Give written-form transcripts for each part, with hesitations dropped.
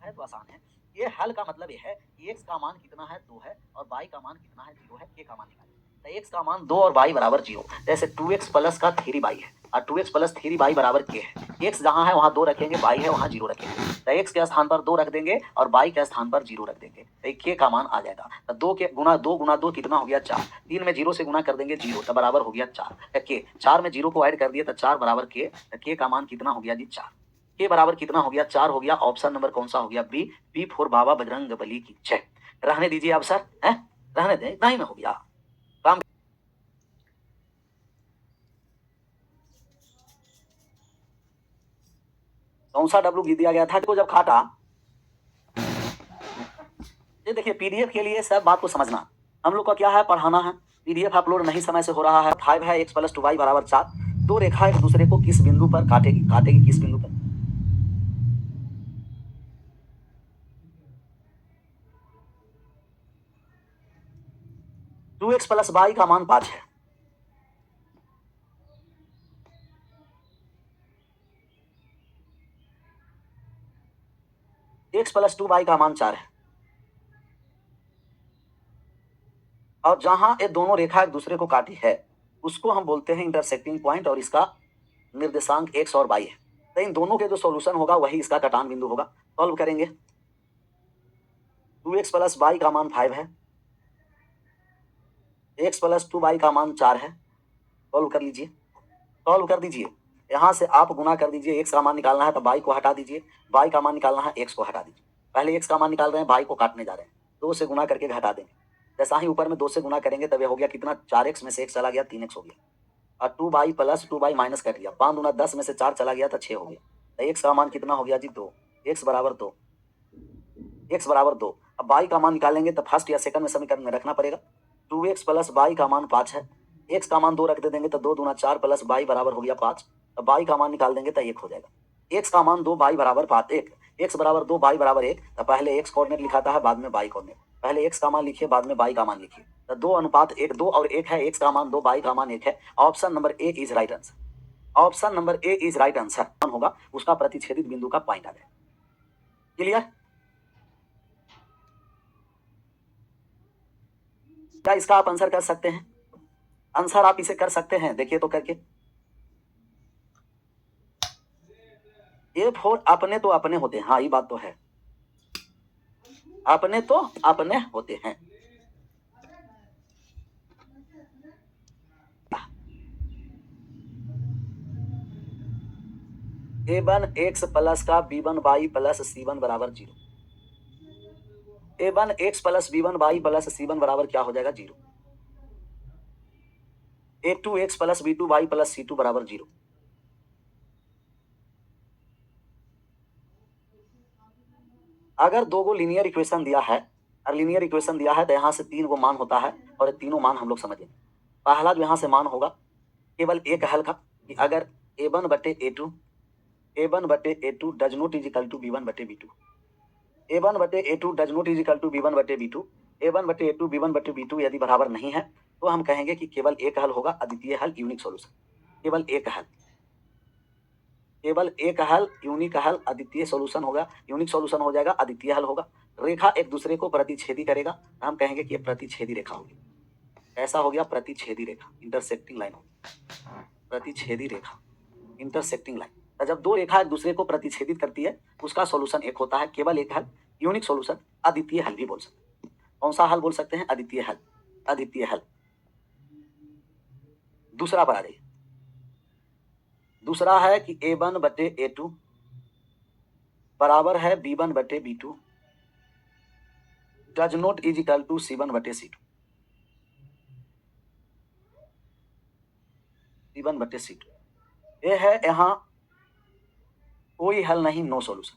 है तो आसान है। ये हल का मतलब ये है कि x का मान कितना है 2 है और y का मान कितना है 0 है, k का मान निकालिए। तो x का मान 2 और y बराबर 0, जैसे 2x प्लस का 3y है और 2x प्लस 3y बराबर k है। x जहाँ है वहाँ 2 रखेंगे, y है वहाँ 0 रखेंगे। तो x के स्थान पर 2 रख देंगे और y के स्थान पर 0 रख देंगे, तो k का मान आ जाएगा। तो 2 के गुना 2 कितना हो गया 4, 3 में 0 से गुना कर देंगे 0, तो बराबर हो गया 4। k 4 में 0 को ऐड कर दिया तो 4 बराबर k, तो k का मान कितना हो गया जी 4। के बराबर कितना हो गया 4 हो गया। ऑप्शन नंबर कौन सा हो गया बी, बी फॉर बाबा बजरंग बली की जय। रहने दीजिए आप सर, हैं रहने दें, इतना ही में हो गया काम। कौन सा डब्लू दिया गया था को जब काटा, ये देखिए पीडीएफ के लिए सब बात को समझना, हम लोग का क्या है पढ़ाना है। पीडीएफ अपलोड नहीं समय से हो रहा है। 5 है x प्लस 2y बराबर 4, दो रेखा एक दूसरे को किस बिंदु पर काटेगी, काटेगी किस बिंदु पर। 2x प्लस y का मान 5 है, x प्लस 2y का मान 4 है, और जहां ये दोनों रेखा एक दूसरे को काटी है उसको हम बोलते हैं इंटरसेक्टिंग पॉइंट, और इसका निर्देशांक x और y है। तो इन दोनों के जो सॉल्यूशन होगा वही इसका कटान बिंदु होगा। सॉल्व करेंगे, 2x प्लस y का मान 5 है, x प्लस 2y का मान 4 है। सॉल्व कर लीजिए, सॉल्व कर दीजिए। यहाँ से आप गुना कर दीजिए, x का मान निकालना है तो y को हटा दीजिए, y का मान निकालना है x को हटा दीजिए। पहले x का मान निकाल रहे हैं, y को काटने जा रहे हैं, 2 से गुना करके घटा देंगे। जैसा ही ऊपर में 2 से गुना करेंगे तब ये हो गया कितना, 4x में से x चला गया 3x हो गया, और 2y प्लस 2y माइनस कर दिया, 5 दूना 10 में से 4 चला गया तो 6 हो गया। तो x का मान कितना हो गया जी 2, x बराबर 2, x बराबर 2। अब y का मान निकालेंगे तो फर्स्ट या सेकंड में समीकरण में रखना पड़ेगा। 2x प्लस y का मान 5 है, x का मान 2 रख दे देंगे तो 2 दूना 4 प्लस y बराबर हो गया 5। अब y का मान निकाल देंगे तो 1 हो जाएगा। x का मान 2, y बराबर 5, 1, x बराबर 2, y बराबर 1। तो पहले x कोऑर्डिनेट लिखाता है बाद में y कोऑर्डिनेट, पहले x का मान लिखिए बाद में y का मान लिखिए। तो 2:1, 2 और 1 है, x का मान 2, y का मान 1 है। Option number A is right answer, option number A is right answer होगा, उसका प्रतिच्छेदित बिंदु का पॉइंट आ जाएगा। क्लियर? क्या इसका आप आंसर कर सकते हैं? आंसर आप इसे कर सकते हैं, देखिए तो करके। ए फोर अपने तो अपने होते हैं, हाँ ये बात तो है, अपने तो अपने होते हैं। a1 x प्लस का b1 y प्लस c1 बराबर 0, a1 x plus b1 y plus c1 बराबर क्या हो जाएगा 0, a2 x plus b2 y plus c2 बराबर 0। अगर दो गो लीनियर इक्वेशन दिया है, और लीनियर इक्वेशन दिया है तो यहाँ से 3 गो मान होता है, और ये तीनों मान हम लोग समझेंगे। पहला जो यहाँ से मान होगा केवल एक हल का, कि अगर a1 बटे a2, a1 बटे a2 does not is equal to b1 बटे b2, a1 बटे a2 does not is equal to b1 बटे b2, a1 बटे a2 b1 बटे b2 यदि बराबर नहीं है तो हम कहेंगे कि केवल एक हल होगा, अद्वितीय हल, यूनिक सॉल्यूशन। केवल एक हल, केवल एक हल, यूनिक हल, अद्वितीय सॉल्यूशन होगा, यूनिक सॉल्यूशन हो जाएगा, अद्वितीय हल होगा। रेखा एक दूसरे को प्रतिच्छेदी करेगा, हम कहेंगे कि ये प्रतिच्छेदी रेखा होगी। ऐसा हो गया प्रतिच्छेदी रेखा, इंटरसेक्टिंग लाइन होगी, प्रतिच्छेदी रेखा, इंटरसेक्टिंग लाइन। तो जब दो रेखा एक दूसरे को प्रतिच्छेदित करती है उसका सॉल्यूशन एक होता है, केवल एक हल, यूनिक सॉल्यूशन, अद्वितीय हल भी बोल सकते हैं। कौन सा हल बोल सकते हैं? अद्वितीय हल, अद्वितीय हल। दूसरा पर आ जाइए, दूसरा है कि a1 बटे a2 बराबर है b1 बटे b2 does not is equal to c1 बटे c2, c1 बटे c2। ये है यहां कोई हल नहीं, नो सॉल्यूशन।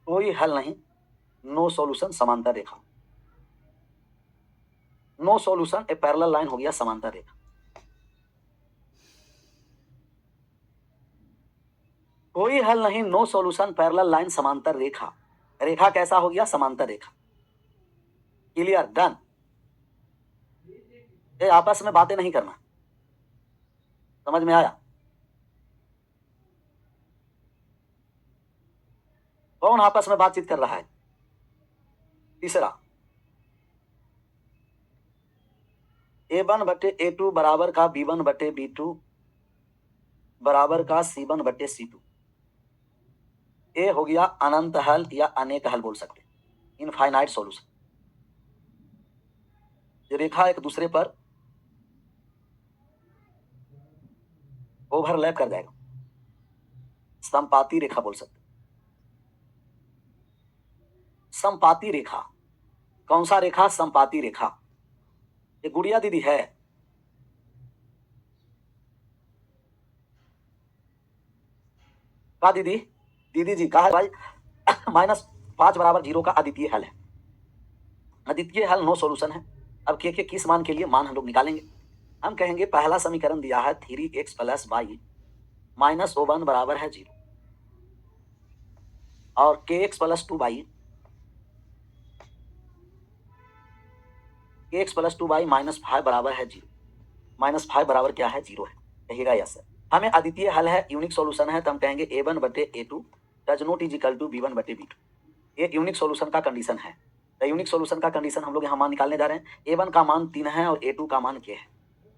कोई हल नहीं, नो सॉल्यूशन, समांतर रेखा, नो सॉल्यूशन, ए पैरेलल लाइन हो गया, समांतर रेखा। कोई हल नहीं, नो सॉल्यूशन, पैरेलल लाइन, समांतर रेखा। रेखा कैसा हो गया? समांतर रेखा। Clear, done. ये आपस में बातें नहीं करना, समझ में आया? कौन आपस में बातचीत कर रहा है? तीसरा, A1 बटे A2 बराबर का B1 बटे B2 बराबर का C1 बटे C2। ए हो गया अनंत हल या अनेक हल बोल सकते हैं, इनफाइनाइट सॉल्यूशन। ये रेखा एक दूसरे पर ओवरलैप कर जाएगा, समपाती रेखा बोल सकते हैं। समपाती रेखा, कौन सा रेखा? समपाती रेखा। ये गुड़िया दीदी है, का दीदी? दीदी जी कहा है भाई -5 बराबर 0 का अद्वितीय हल है। अद्वितीय हल नो सॉल्यूशन है। अब के किस मान के लिए मान हम लोग निकालेंगे? हम कहेंगे पहला समीकरण दिया है 3x plus Y minus O1 बराबर है 0 और kx plus 2y kx plus 2y -5 बराबर है 0। -5 बराबर क्या है? 0 है। कहिएगा यस सर। हमें अद्वितीय हल है, यूनिक सॉल्यूशन है, तो हम कहेंगे A1 बटे A2 does not is equal to B1 बटे B2। ये यूनिक सॉल्यूशन का कंडीशन है। तो यूनिक सॉल्यूशन का कंडीशन हम लोग यहाँ मान निकालने जा रहे हैं। A1 का मान 3 है और A2 का मान k है।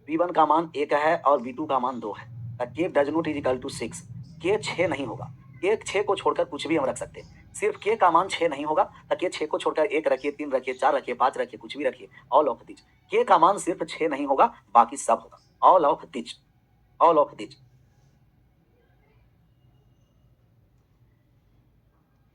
B1 का मान 1 है और B2 का मान 2 है। k does not is equal to 6। k 6 नहीं होगा। k 6 को छोड़कर कुछ भी हम रख सकते हैं। सिर्फ k का मान 6 नहीं होगा, तो k 6 को छोड़कर 1 रखिए, 3 रखिए, 4 रखिए, 5 रखिए, कुछ भी रखिए, ऑल ऑफ दिस। k का मान सिर्फ 6 नहीं होगा, बाकी सब होगा, all of this, all of this.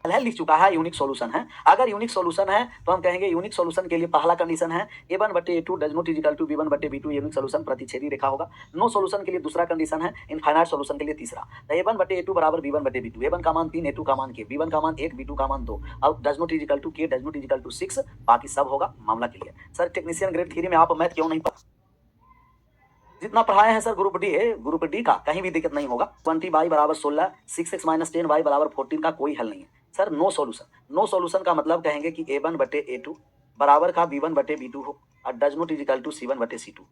है लिख चुका है, यूनिक सॉल्यूशन है। अगर यूनिक सॉल्यूशन है तो हम कहेंगे यूनिक सॉल्यूशन के लिए पहला कंडीशन है A1 बटे A2 does not is equal to B1 बटे B2। यूनिक सॉल्यूशन प्रतिच्छेदी रेखा होगा। नो सॉल्यूशन के लिए दूसरा कंडीशन है, इनफाइनाइट सॉल्यूशन के लिए तीसरा। तो A1 बटे A2 बराबर B1 बटे B2। A1 का मान 3, A2 का मान k, B1 का मान 1, B2 का मान 2 और does not is equal to k does not is equal to 6, बाकी सब होगा, मामला क्लियर। सर टेक्नीशियन ग्रेड 3 में आप मैथ क्यों नहीं पढ़ा? जितना पढ़ाए हैं सर ग्रुप डी है, ग्रुप डी का कहीं भी दिक्कत नहीं होगा। 20y बराबर 16, 6x माइनस 10y बराबर 14 का कोई हल नहीं है sir. No solution, no solution का मतलब कहेंगे कि A1 बटे A2 बराबर का B1 बटे B2 हो और does not is equal to C1 बटे C2।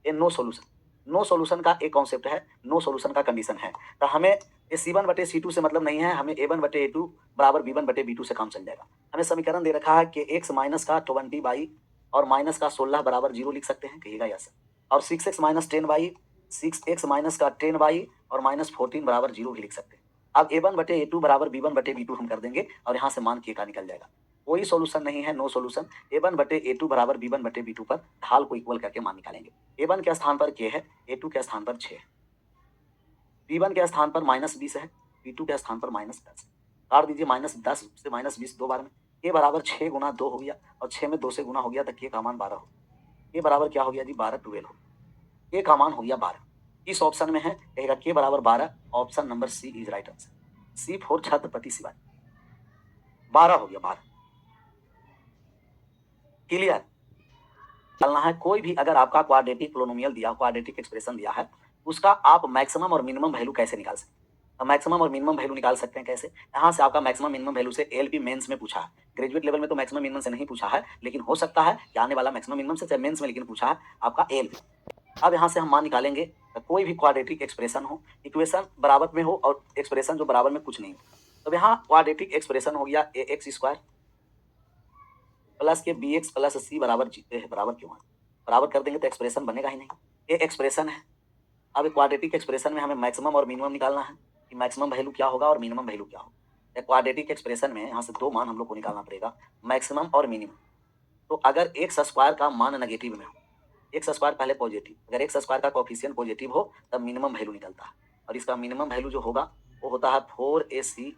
ये नो सॉल्यूशन, नो सॉल्यूशन का एक कॉन्सेप्ट है, नो सॉल्यूशन का कंडीशन है। तो हमें ये C1 बटे C2 से मतलब नहीं है, हमें A1 बटे A2 बराबर B1 बटे B2 से काम चल जाएगा। हमें समीकरण दे रखा है कि x माइनस का 20y और माइनस का 16 बराबर 0 लिख सकते हैं, कहिएगा यस। और 6x minus 10y, 6x minus का 10y और माइनस 14 बराबर 0 भी लिख सकते हैं। अब A1 बटे A2 बराबर B1 बटे B2 हम कर देंगे और यहाँ से मान k का निकल जाएगा। कोई सॉल्यूशन नहीं है, नो सॉल्यूशन। A1 बटे A2 बराबर B1 बटे B2 पर ढाल को इक्वल करके मान निकालेंगे। A1 के स्थान पर k है, A2 के स्थान पर 6 है, B1 के स्थान पर -20 है, B2 के स्थान पर -10 है। काट दीजिए, -10 से -20 दो बार में, k बराबर 6 गुना 2 हो गया और 6 में 2 से गुना हो गया तो k का मान 12 हो गया। k बराबर क्या हो गया जी? 12, 12 हो गया। k का मान हो गया 12। इस ऑप्शन में है, कहेगा k बराबर 12, option number C is right answer. C for Chhatrapati Shivaji, 12 हो गया, 12। क्लियर? चलना है कोई भी, अगर आपका क्वाड्रेटिक पोलिनोमियल दिया, क्वाड्रेटिक एक्सप्रेशन दिया है, उसका आप मैक्सिमम और मिनिमम वैल्यू कैसे निकाल सकते हैं? तो मैक्सिमम और मिनिमम वैल्यू निकाल सकते हैं कैसे? यहाँ से आपका मैक्सिमम मिनिमम वैल्यू से एलपी मेंस में पूछा है, ग्रेजुएट लेवल में तो मैक्सिमम मिनिमम से नहीं पूछा है, लेकिन हो सकता है कि आने वाला मैक्सिमम मिनिमम से, चाहे मेंस में, लेकिन पूछा है आपका एलपी। अब यहाँ से हम मान निकालेंगे, तो कोई भी क्वाड्रेटिक एक्सप्रेशन हो, इक्वेशन बराबर में हो और एक्सप्रेशन जो बराबर में कुछ नहीं हो, तो यहाँ क्वाड्रेटिक एक्सप्रेशन हो गया ax स्क्वायर प्लस के bx प्लस c बराबर बराबर क्यों है? बराबर कर देंगे तो एक्सप्रेशन बनेगा ही नहीं, ये एक्सप्रेशन है। अब क्वाड्रेटिक एक्सप्रेशन में हमें मैक्सिमम और मिनिमम निकालना है कि मैक्सिमम वैल्यू क्या होगा और मिनिमम वैल्यू क्या होगा। क्वाड्रेटिक एक्सप्रेशन में यहाँ से दो मान हम लोग को निकालना पड़ेगा, मैक्सिमम और मिनिमम। तो अगर एक्स स्क्वायर का मान नेगेटिव में हो, एक्स स्क्वायर पहले पॉजिटिव, अगर एक्स स्क्वायर का कोफिशिएंट पॉजिटिव हो तब मिनिमम वैल्यू निकलता है, और इसका मिनिमम वैल्यू जो होगा वो होता है 4ac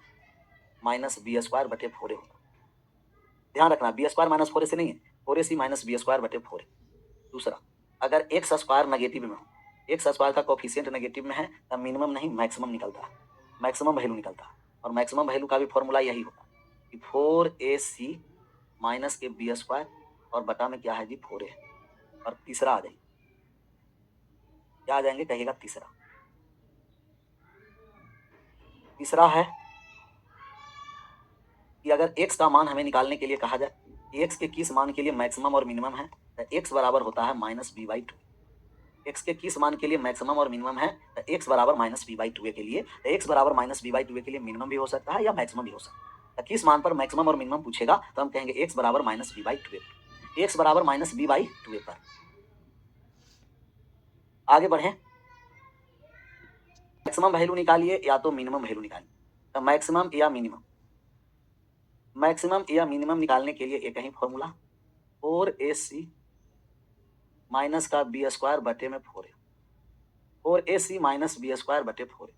माइनस बी स्क्वायर बटे 4a होता है। ध्यान रखना, बी स्क्वायर माइनस 4a से नहीं है, 4ac माइनस बी स्क्वायर बटे 4a। दूसरा, अगर एक्स स्क्वायर नेगेटिव में हो, एक्स स्क्वायर का कोफिशिएंट नेगेटिव में है तब मिनिमम नहीं मैक्सिमम निकलता है, मैक्सिमम वैल्यू निकलता है। और मैक्सिमम वैल्यू का भी फॉर्मूला यही होता है कि 4ac माइनस के बी स्क्वायर और बटा में क्या है जी? 4a है। और तीसरा आ जाएगी, क्या आ जाएंगे? कहिएगा तीसरा। तीसरा है कि अगर x का मान हमें निकालने के लिए कहा जाए, x के किस मान के लिए मैक्सिमम और मिनिमम है, तो तो एक्स बराबर होता है minus B by two. X के किस मान के लिए मैक्सिमम और मिनिमम है, तो एक्स बराबर माइनस बी बाई टू के लिए, तो एक्स बराबर माइनस बी बाई टू के लिए मिनिमम भी हो सकता है या मैक्सिमम भी हो सकता है। तो किस मान पर मैक्सिमम और मिनिमम पूछेगा तो हम कहेंगे एक्स बराबर minus B by two, X बराबर माइनस बी बाई टू पर। आगे बढ़े, मैक्सिमम वैल्यू निकालिए या तो मिनिमम वैल्यू निकालिए। तो मैक्सिमम या मिनिमम, मैक्सिमम या मिनिमम निकालने के लिए एक ही फॉर्मूला, 4ac माइनस का बी स्क्वायर बटे में 4a, 4ac minus B square बटे 4a।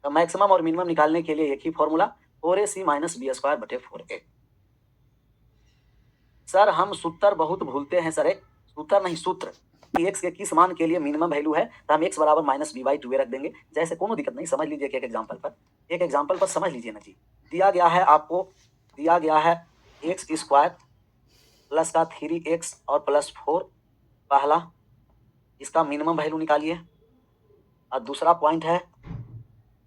तो मैक्सिमम और मिनिमम निकालने के लिए एक ही formula, 4ac minus B square बटे 4a। सर हम सूत्र बहुत भूलते हैं सर, सूत्र नहीं सूत्र। एक्स के किस मान के लिए मिनिमम वैल्यू है तो हम एक्स बराबर माइनस बी बाई टू रख देंगे। जैसे कोनो दिक्कत नहीं, समझ लीजिए एक एग्जाम्पल पर, एक एग्जाम्पल पर समझ लीजिए ना जी। दिया गया है आपको, दिया गया है एक्स स्क्वायर प्लस का 3x और प्लस 4 पहला, इसका मिनिमम वैल्यू निकालिए। और दूसरा पॉइंट है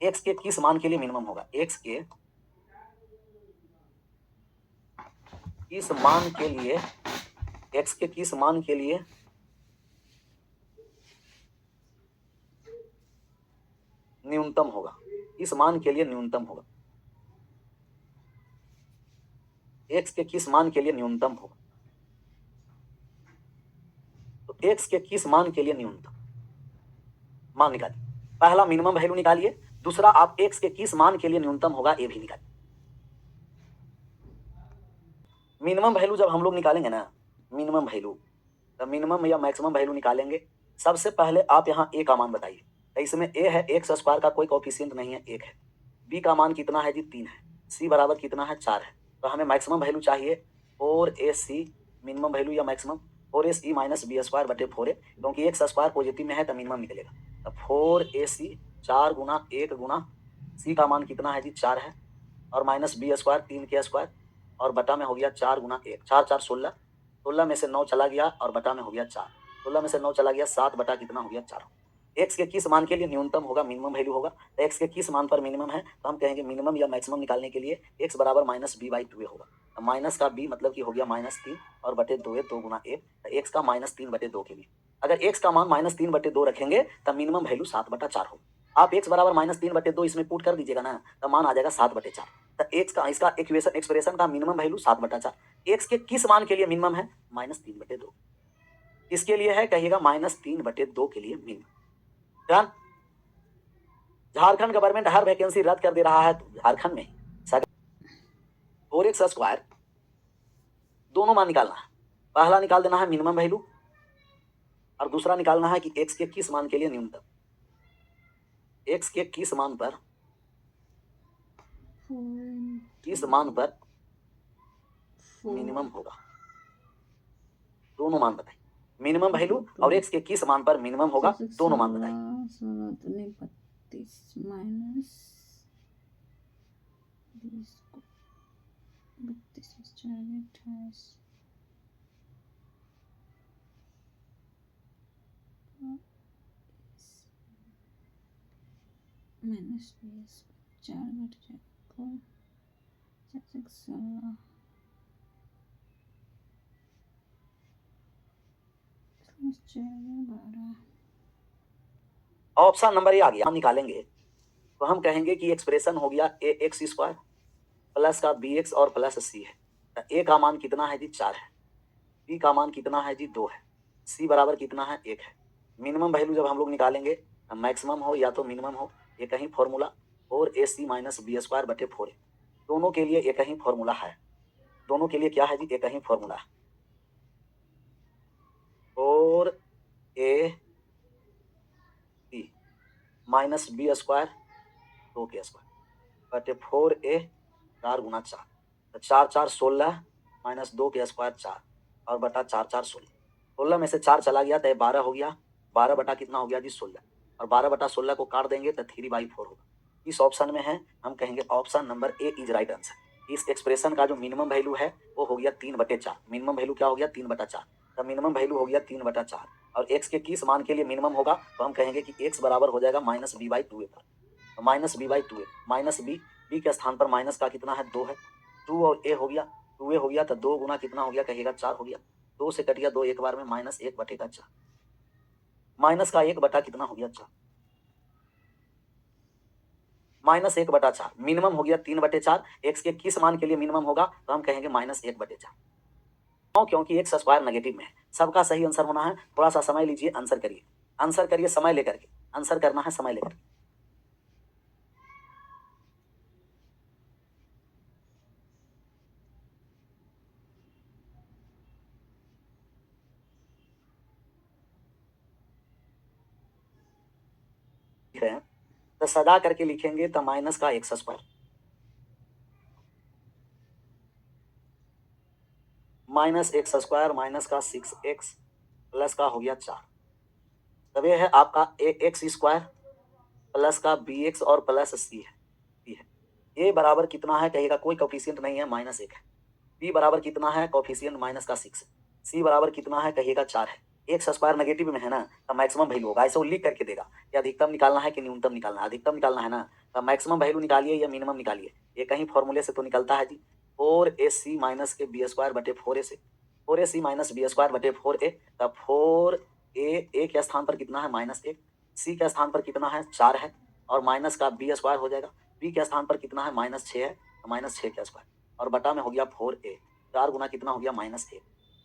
एक्स के किस मान के लिए मिनिमम होगा, एक्स के किस मान के लिए, एक्स के किस मान के लिए न्यूनतम होगा, इस मान के लिए न्यूनतम होगा, एक्स के किस मान के लिए न्यूनतम होगा। तो एक्स के किस मान के लिए न्यूनतम मान निकालिए, पहला मिनिमम वैल्यू निकालिए, दूसरा आप एक्स के किस मान के लिए न्यूनतम होगा ये भी निकालिए। मिनिमम वैल्यू जब हम लोग निकालेंगे ना, मिनिमम वैल्यू, तो मिनिमम या मैक्सिमम वैल्यू निकालेंगे। सबसे पहले आप यहाँ ए का मान बताइए, तो इसमें ए है एक्स स्क्वायर का कोई कोफिशिएंट नहीं है, एक है। बी का मान कितना है जी, 3 है। सी बराबर कितना है, 4 है। तो हमें मैक्सिमम वैल्यू चाहिए 4ac, मिनिमम वैल्यू या maximum 4ac minus B square बटे 4a, क्योंकि एक्स स्क्वायर पॉजिटिव में है तो मिनिमम निकलेगा। तो 4ac 4 गुना 1 गुना सी का मान कितना है जी, 4 है, और माइनस बी स्क्वायर 3 के स्क्वायर, और बटा में हो गया 4 गुना 1, 4 4 16, 16 में से 9 चला गया और बटा में हो गया 4, 16 में से 9 चला गया 7 बटा कितना हो गया 4। एक्स के किस मान के लिए न्यूनतम होगा, मिनिमम वैल्यू होगा। तो एक्स के किस मान पर मिनिमम है तो हम कहेंगे मिनिमम या मैक्सिमम निकालने के लिए एक्स बराबर माइनस बी बाई टू होगा। तो माइनस का बी मतलब कि हो गया -3 और बटे 2 है, 2 गुना 1, तो एक्स का -3 बटे 2 के लिए अगर एक्स का मान -3 बटे 2 रखेंगे तो मिनिमम वैल्यू 7 बटा 4 होगा। आप एक्स बराबर -3 बटे 2 इसमें पुट कर दीजिएगा ना, तो मान आ जाएगा 7 बटे 4। तो एक्स का इसका इक्वेशन एक्सप्रेशन का मिनिमम वैल्यू 7 बटा 4। एक्स के किस मान के लिए मिनिमम है, -3 बटे 2। इसके लिए है कहिएगा -3 बटे 2 के लिए मिनिमम। डन। झारखंड गवर्नमेंट हर वैकेंसी रद्द कर दे रहा है, तो झारखंड में 4x स्क्वायर दोनों मान निकालना है। पहला निकाल देना है मिनिमम वैल्यू और दूसरा निकालना है कि x के किस मान के लिए न्यूनतम, x के किस मान पर, किस मान पर मिनिमम होगा। दोनों मान बताइए, मिनिमम वैल्यू और x के किस मान पर मिनिमम होगा, दोनों मान बताइए। 32 माइनस 20 को 32 28 माइनस 20 4 घट जाएगा 4 16 12। ऑप्शन नंबर ए आ गया, निकालेंगे तो हम कहेंगे कि एक्सप्रेशन हो गया ए एक्स स्क्वायर प्लस का बी एक्स और प्लस सी है। तो ए का मान कितना है जी, 4 है। बी का मान कितना है जी, 2 है। सी बराबर कितना है, 1 है। मिनिमम वैल्यू जब हम लोग निकालेंगे, मैक्सिमम हो या तो मिनिमम हो, एक ही formula 4ac minus B square बटे 4a। दोनों के लिए एक ही फॉर्मूला है, दोनों के लिए क्या है जी, एक ही फॉर्मूला है। 4ac माइनस बी स्क्वायर 2 के स्क्वायर बटे 4a 4 गुना 4, तो 4 4 16 माइनस 2 के स्क्वायर 4 और बटा 4 4 16, 16 में से 4 चला गया तो 12 हो गया, 12 बटा कितना हो गया जी 16, और 12 बटा 16 को काट देंगे तो 3/4 होगा। इस ऑप्शन में है, हम कहेंगे option number A is right answer. इस एक्सप्रेशन का जो मिनिमम वैल्यू है वो हो गया 3/4। मिनिमम वैल्यू क्या हो गया, 3/4। तो मिनिमम वैल्यू हो गया 3/4, और एक्स के किस मान के लिए मिनिमम होगा तो हम कहेंगे कि एक्स बराबर हो जाएगा -b/2 पर। तो -b/2, माइनस बी के स्थान पर माइनस का कितना है, 2 है। 2 और ए हो गया, 2a हो गया, तो 2 गुना कितना हो गया कहिएगा, 4 हो गया। 2 से कट गया 2 एक बार में, माइनस 1/4। माइनस का 1 कितना हो गया 4, माइनस 1/4। मिनिमम हो गया 3/4। एक्स के किस मान के लिए मिनिमम होगा, तो हम कहेंगे -1/4। क्यों? क्योंकि एक्स स्क्वायर नेगेटिव में है। सबका सही आंसर होना है। थोड़ा सा समय लीजिए, आंसर करिए, आंसर करिए समय लेकर के, आंसर करना है समय लेकर। लिख रहे हैं तो सदा करके लिखेंगे तो माइनस का x square, minus x square minus का 6x प्लस का हो गया 4। तब ये है आपका एक्स स्क्वायर प्लस का bx और प्लस c है, b है। a बराबर कितना है कहिएगा, कोई कोफिशिएंट नहीं है, -1 है। b बराबर कितना है, कोफिशिएंट माइनस का 6 है। c बराबर कितना है कहिएगा 4 है। एक्स स्क्वायर नेगेटिव में है ना, तो मैक्सिमम वैल्यू होगा। ऐसे वो लिख करके देगा कि अधिकतम निकालना है कि न्यूनतम निकालना है। अधिकतम निकालना है ना, तो मैक्सिमम वैल्यू निकालिए या मिनिमम निकालिए। ये कहीं फॉर्मूले से तो निकलता है जी, 4ac माइनस के बी स्क्वायर बटे 4ac, 4ac minus B square बटे 4a। तब 4a के स्थान पर कितना है -1, c के स्थान पर कितना है 4 है, और माइनस का बी स्क्वायर हो जाएगा। b के स्थान पर कितना है -6 है, तो -6 का स्क्वायर, और बटा में हो गया 4a। 4 गुना कितना हो गया -1,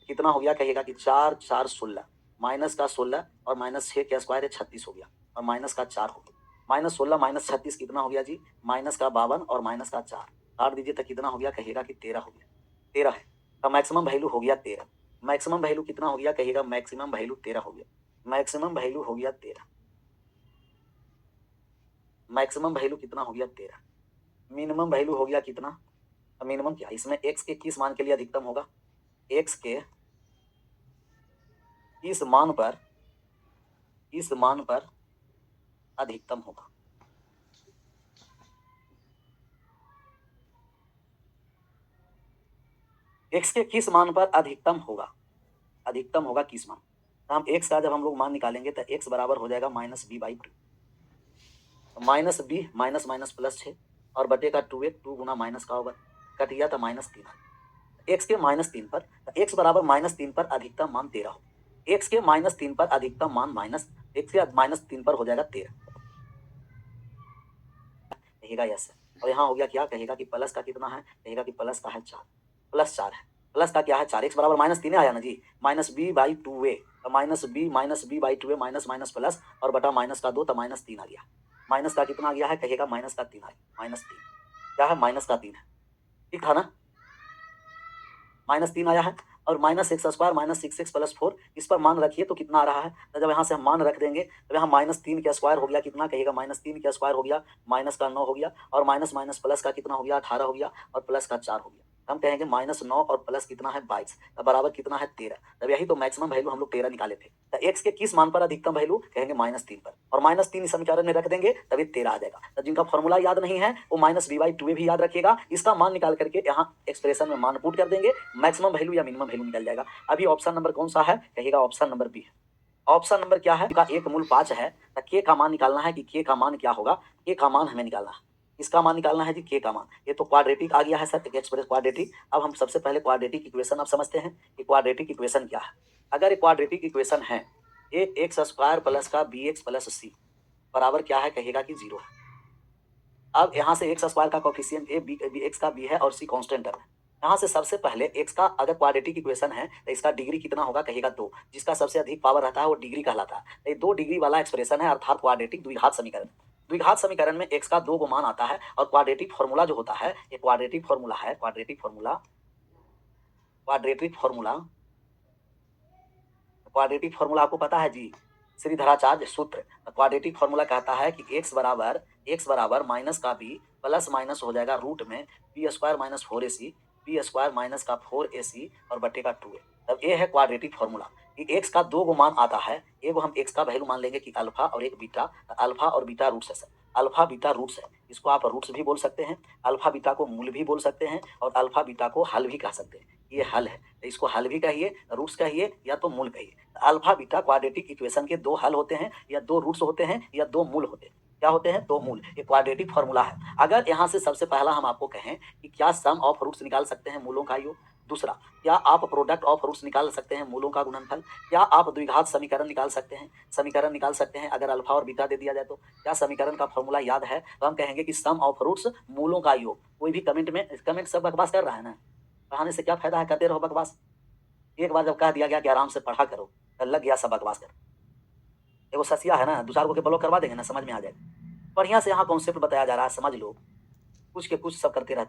कितना हो गया कहिएगा कि 4 4 16, माइनस का 16 और -6 का स्क्वायर है 36 हो गया, और माइनस का 4 हो गया। -16 -36 कितना हो गया जी, माइनस का 52 और माइनस का 4 काट दीजिए तो कितना हो गया कहिएगा कि 13 हो गया। 13 है तो मैक्सिमम वैल्यू हो गया 13। मैक्सिमम वैल्यू कितना हो गया कहिएगा, मैक्सिमम वैल्यू 13 हो गया। मैक्सिमम वैल्यू हो गया 13। मैक्सिमम वैल्यू कितना हो गया 13। मिनिमम वैल्यू हो गया कितना, मिनिमम क्या, इसमें एक्स के किस मान के लिए अधिकतम होगा, एक्स के इस मान पर अधिकतम होगा। एक्स के किस मान पर अधिकतम होगा, अधिकतम होगा किस मान। तो हम एक्स का जब हम लोग मान निकालेंगे तो एक्स बराबर हो जाएगा -b/2, -b माइनस माइनस +6 और बटे का 2a, 2 गुना माइनस का होगा, कट गया तो -3। एक्स के -3 पर, एक्स बराबर -3 पर अधिकतम मान 13 हो। एक्स के -3 पर अधिकतम मान माइनस, एक्स के -3 पर हो जाएगा 13, कहेगा यस है। और यहाँ हो गया क्या कहेगा कि प्लस का कितना है, कहेगा कि प्लस का है 4, +4 है। प्लस का क्या है 4, एक्स बराबर -3 आया ना जी, -b/2a, तो -b/2a माइनस माइनस प्लस और बटा माइनस का 2, तो -3 आ गया। माइनस का कितना आ गया है कहेगा, माइनस का 3 आ गया, -3 क्या है, -3 है, ठीक था ना, -3 आया है। और -x² माइनस 6x + 4 इस पर मान रखिए तो कितना आ रहा है, तो जब यहाँ से हम मान रख देंगे तो यहाँ -3 का स्क्वायर हो गया कितना कहेगा, -3 का स्क्वायर हो गया, माइनस का 9 हो गया, और माइनस माइनस प्लस का कितना हो गया 18 हो गया, और प्लस का 4 हो गया। हम कहेंगे -9 और प्लस कितना है 22, तब बराबर कितना है 13। तब यही तो मैक्सिमम वैल्यू हम लोग 13 निकाले थे। तो एक्स के किस मान पर अधिकतम वैल्यू कहेंगे -3 पर, और -3 इस समीकरण में रख देंगे तभी 13 आ जाएगा। तो जिनका फॉर्मूला याद नहीं है वो -b/2a भी याद रखिएगा, इसका मान निकाल करके यहाँ एक्सप्रेशन में मान पुट कर देंगे, मैक्सिमम वैल्यू या मिनिमम वैल्यू निकल जाएगा। अभी ऑप्शन नंबर कौन सा है कहिएगा, ऑप्शन नंबर बी है। ऑप्शन नंबर क्या है, का एक मूल 5 है, तो के का मान निकालना है कि के का मान क्या होगा, के का मान हमें निकालना है। इसका मान निकालना है जी के का मान। ये तो क्वाड्रेटिक आ गया है सर, एक्सप्रेस क्वाड्रेटिक। अब हम सबसे पहले क्वाड्रेटिक इक्वेशन अब समझते हैं कि क्वाड्रेटिक इक्वेशन क्या है। अगर क्वाड्रेटिक इक्वेशन है ax² प्लस का bx प्लस c बराबर क्या है कहेगा कि 0 है। अब यहाँ से x² का कोफिशिएंट a b x का b है और c कांस्टेंट है। यहाँ से सबसे पहले x का अगर क्वाड्रेटिक इक्वेशन है तो इसका डिग्री कितना होगा कहेगा 2, जिसका सबसे अधिक पावर रहता है वो डिग्री कहलाता है। तो ये 2 डिग्री वाला एक्सप्रेशन है, अर्थात क्वाड्रेटिक द्विघात समीकरण। द्विघात समीकरण में x का 2 मान आता है, और क्वाड्रेटिक फॉर्मूला जो होता है ये क्वाड्रेटिक फॉर्मूला है, क्वाड्रेटिक फॉर्मूला आपको पता है जी, श्रीधराचार्य सूत्र। क्वाड्रेटिक फॉर्मूला कहता है कि x बराबर माइनस का b प्लस माइनस हो जाएगा रूट में b² minus 4ac, b² minus का 4ac और बटे का 2a। तब ये है क्वाड्रेटिक फॉर्मूला कि x का 2 मान आता है, एगो हम x का वैल्यू मान लेंगे कि अल्फा और एक बीटा। अल्फा और बीटा रूट्स है सर, अल्फा बीटा रूट्स है, इसको आप रूट्स भी बोल सकते हैं, अल्फा बीटा को मूल भी बोल सकते हैं, और अल्फा बीटा को हल भी कह सकते हैं। ये हल है तो इसको हल भी कहिए, रूट्स कहिए या तो मूल कहिए। अल्फा बीटा क्वाड्रेटिक इक्वेशन के 2 हल होते हैं, या 2 रूट्स होते हैं, या 2 मूल होते हैं। क्या होते हैं, 2 मूल। ये क्वाड्रेटिक फॉर्मूला है। अगर यहाँ से सबसे पहला हम आपको कहें कि क्या सम ऑफ रूट्स निकाल सकते हैं मूलों का, दूसरा, क्या आप प्रोडक्ट ऑफ रूट्स निकाल सकते हैं, मूलों का गुणनफल? क्या आप द्विघात समीकरण निकाल सकते हैं? समीकरण निकाल सकते हैं अगर अल्फा और बीटा दे दिया जाए तो। क्या समीकरण का फॉर्मूला याद है? तो हम कहेंगे कि सम ऑफ रूट्स, मूलों का योग। कोई भी कमेंट सब बकवास कर रहा है ना, पढ़ाने से क्या फायदा है, करते रहो बकवास। एक बार जब कह दिया गया कि आराम से पढ़ा करो, तो लग गया सब बकवास कर। एगो ससिया है ना, दूसरा को के ब्लॉक करवा देंगे ना, समझ में आ जाएगा। बढ़िया से यहाँ कॉन्सेप्ट बताया जा रहा है, समझ लो। कुछ के कुछ सब करते रहते